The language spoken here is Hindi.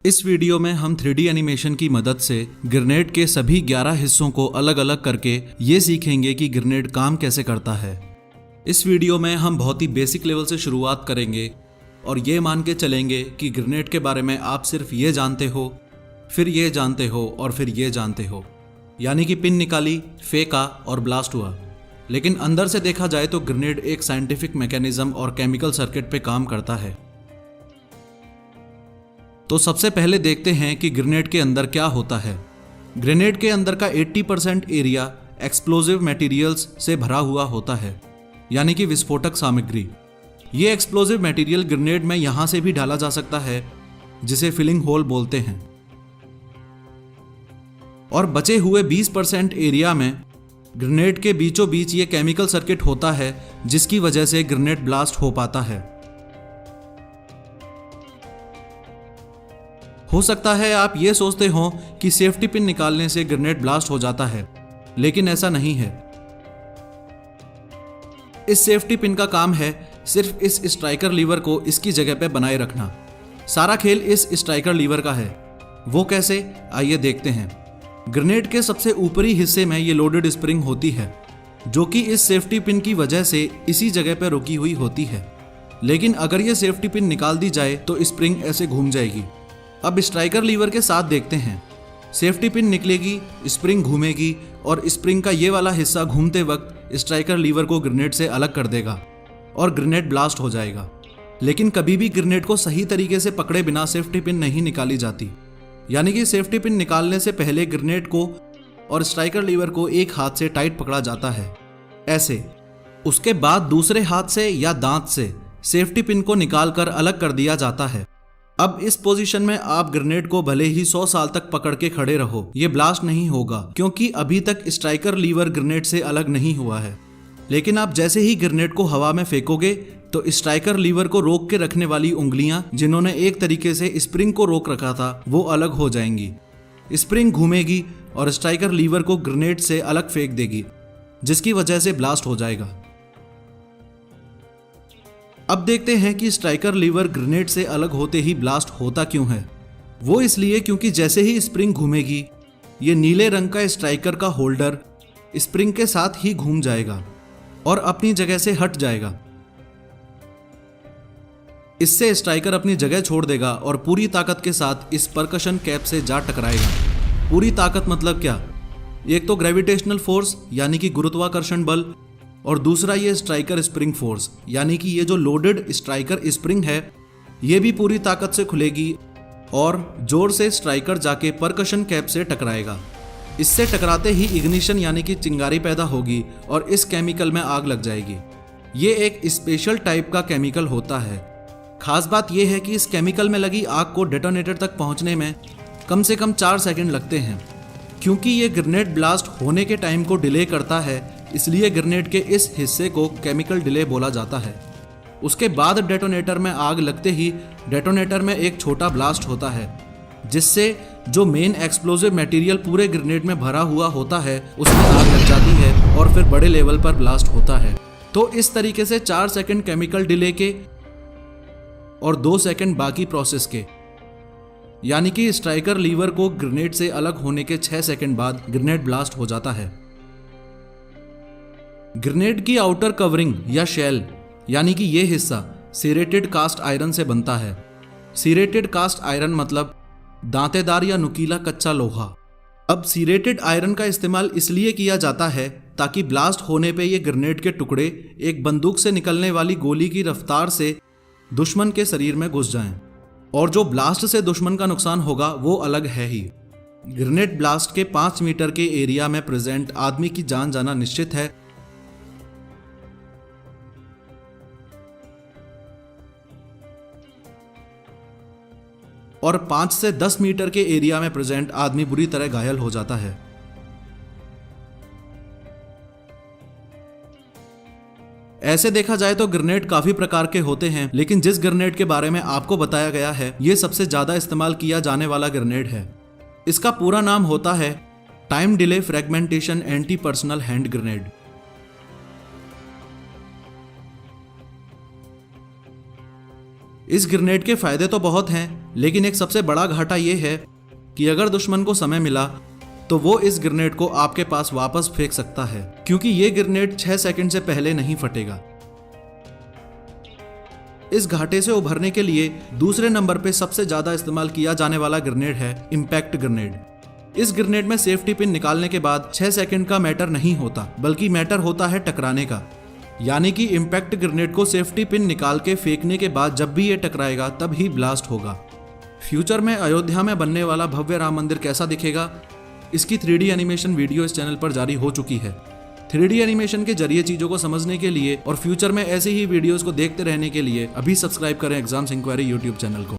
इस वीडियो में हम 3D एनिमेशन की मदद से ग्रेनेड के सभी 11 हिस्सों को अलग अलग करके ये सीखेंगे कि ग्रेनेड काम कैसे करता है। इस वीडियो में हम बहुत ही बेसिक लेवल से शुरुआत करेंगे और ये मान के चलेंगे कि ग्रेनेड के बारे में आप सिर्फ ये जानते हो, फिर ये जानते हो और फिर ये जानते हो, यानी कि पिन निकाली, फेंका और ब्लास्ट हुआ। लेकिन अंदर से देखा जाए तो ग्रेनेड एक साइंटिफिक मैकेनिज्म और केमिकल सर्किट पे काम करता है। तो सबसे पहले देखते हैं कि ग्रेनेड के अंदर क्या होता है। ग्रेनेड के अंदर का 80% एरिया एक्सप्लोजिव मटेरियल्स से भरा हुआ होता है, यानी कि विस्फोटक सामग्री। ये एक्सप्लोजिव मटेरियल ग्रेनेड में यहां से भी डाला जा सकता है, जिसे फिलिंग होल बोलते हैं। और बचे हुए 20% एरिया में ग्रेनेड के बीचों बीच ये केमिकल सर्किट होता है, जिसकी वजह से ग्रेनेड ब्लास्ट हो पाता है। हो सकता है आप ये सोचते हो कि सेफ्टी पिन निकालने से ग्रेनेड ब्लास्ट हो जाता है, लेकिन ऐसा नहीं है। इस सेफ्टी पिन का काम है सिर्फ इस स्ट्राइकर लीवर को इसकी जगह पे बनाए रखना। सारा खेल इस स्ट्राइकर लीवर का है। वो कैसे, आइए देखते हैं। ग्रेनेड के सबसे ऊपरी हिस्से में ये लोडेड स्प्रिंग होती है, जो कि इस सेफ्टी पिन की वजह से इसी जगह पर रुकी हुई होती है। लेकिन अगर ये सेफ्टी पिन निकाल दी जाए तो स्प्रिंग ऐसे घूम जाएगी। अब स्ट्राइकर लीवर के साथ देखते हैं। सेफ्टी पिन निकलेगी, स्प्रिंग घूमेगी और स्प्रिंग का ये वाला हिस्सा घूमते वक्त स्ट्राइकर लीवर को ग्रेनेड से अलग कर देगा और ग्रेनेड ब्लास्ट हो जाएगा। लेकिन कभी भी ग्रेनेड को सही तरीके से पकड़े बिना सेफ्टी पिन नहीं निकाली जाती, यानी कि सेफ्टी पिन निकालने से पहले ग्रेनेड को और स्ट्राइकर लीवर को एक हाथ से टाइट पकड़ा जाता है, ऐसे। उसके बाद दूसरे हाथ से या दांत से सेफ्टी पिन को निकालकर अलग कर दिया जाता है। अब इस पोजीशन में आप ग्रेनेड को भले ही 100 साल तक पकड़ के खड़े रहो, ये ब्लास्ट नहीं होगा, क्योंकि अभी तक स्ट्राइकर लीवर ग्रेनेड से अलग नहीं हुआ है। लेकिन आप जैसे ही ग्रेनेड को हवा में फेंकोगे तो स्ट्राइकर लीवर को रोक के रखने वाली उंगलियां, जिन्होंने एक तरीके से स्प्रिंग को रोक रखा था, वो अलग हो जाएंगी। स्प्रिंग घूमेगी और स्ट्राइकर लीवर को ग्रेनेड से अलग फेंक देगी, जिसकी वजह से ब्लास्ट हो जाएगा। अब देखते हैं कि स्ट्राइकर लीवर ग्रेनेड से अलग होते ही ब्लास्ट होता क्यों है। वो इसलिए क्योंकि जैसे ही स्प्रिंग घूमेगी, ये नीले रंग का स्ट्राइकर का होल्डर स्प्रिंग के साथ ही घूम जाएगा और अपनी जगह से हट जाएगा। इससे स्ट्राइकर अपनी जगह छोड़ देगा और पूरी ताकत के साथ इस परकशन कैप से जा टकराएगा। पूरी ताकत मतलब क्या? एक तो ग्रेविटेशनल फोर्स यानी कि गुरुत्वाकर्षण बल, और दूसरा ये स्ट्राइकर स्प्रिंग फोर्स, यानी कि ये जो लोडेड स्ट्राइकर स्प्रिंग है, ये भी पूरी ताकत से खुलेगी और जोर से स्ट्राइकर जाके परकशन कैप से टकराएगा। इससे टकराते ही इग्निशन यानी कि चिंगारी पैदा होगी और इस केमिकल में आग लग जाएगी। ये एक स्पेशल टाइप का केमिकल होता है। खास बात यह है कि इस केमिकल में लगी आग को डेटोनेटर तक पहुंचने में कम से कम 4 सेकंड लगते हैं। क्योंकि ये ग्रेनेड ब्लास्ट होने के टाइम को डिले करता है, इसलिए ग्रेनेड के इस हिस्से को केमिकल डिले बोला जाता है। उसके बाद डेटोनेटर में आग लगते ही डेटोनेटर में एक छोटा ब्लास्ट होता है, जिससे जो मेन एक्सप्लोजिव मटेरियल पूरे ग्रेनेड में भरा हुआ होता है, उसमें आग लग जाती है और फिर बड़े लेवल पर ब्लास्ट होता है। तो इस तरीके से 4 सेकंड केमिकल डिले के और 2 सेकंड बाकी प्रोसेस के, यानी कि स्ट्राइकर लीवर को ग्रेनेड से अलग होने के 6 सेकंड बाद ग्रेनेड ब्लास्ट हो जाता है। ग्रेनेड की आउटर कवरिंग या शेल, यानी कि ये हिस्सा सीरेटेड कास्ट आयरन से बनता है। सीरेटेड कास्ट आयरन मतलब दांतेदार या नुकीला कच्चा लोहा। अब सीरेटेड आयरन का इस्तेमाल इसलिए किया जाता है ताकि ब्लास्ट होने पे ये ग्रेनेड के टुकड़े एक बंदूक से निकलने वाली गोली की रफ्तार से दुश्मन के शरीर में घुस जाएं, और जो ब्लास्ट से दुश्मन का नुकसान होगा वो अलग है ही। ग्रेनेड ब्लास्ट के 5 मीटर के एरिया में प्रेजेंट आदमी की जान जाना निश्चित है। और 5 से 10 मीटर के एरिया में प्रेजेंट आदमी बुरी तरह घायल हो जाता है। ऐसे देखा जाए तो ग्रेनेड काफी प्रकार के होते हैं, लेकिन जिस ग्रेनेड के बारे में आपको बताया गया है, ये सबसे ज्यादा इस्तेमाल किया जाने वाला ग्रेनेड है। इसका पूरा नाम होता है time delay fragmentation anti personal hand grenade. इस ग्रेनेड के फायदे तो बहुत हैं, लेकिन एक सबसे बड़ा घाटा ये है कि अगर दुश्मन को समय मिला तो वो इस ग्रेनेड को आपके पास वापस फेंक सकता है, क्योंकि ये ग्रेनेड 6 सेकंड से पहले नहीं फटेगा। इस घाटे से उभरने के लिए दूसरे नंबर पे सबसे ज्यादा इस्तेमाल किया जाने वाला ग्रेनेड है इंपैक्ट ग्रेनेड। इस ग्रेनेड में सेफ्टी पिन निकालने के बाद 6 सेकंड का मैटर नहीं होता, बल्कि मैटर होता है टकराने का। यानी कि इंपैक्ट ग्रेनेड को सेफ्टी पिन निकाल के फेंकने के बाद जब भी ये टकराएगा तब ही ब्लास्ट होगा। फ्यूचर में अयोध्या में बनने वाला भव्य राम मंदिर कैसा दिखेगा, इसकी 3D एनिमेशन वीडियो इस चैनल पर जारी हो चुकी है। 3D एनिमेशन के जरिए चीजों को समझने के लिए और फ्यूचर में ऐसे ही वीडियोस को देखते रहने के लिए अभी सब्सक्राइब करें एग्जाम्स इंक्वायरी यूट्यूब चैनल को।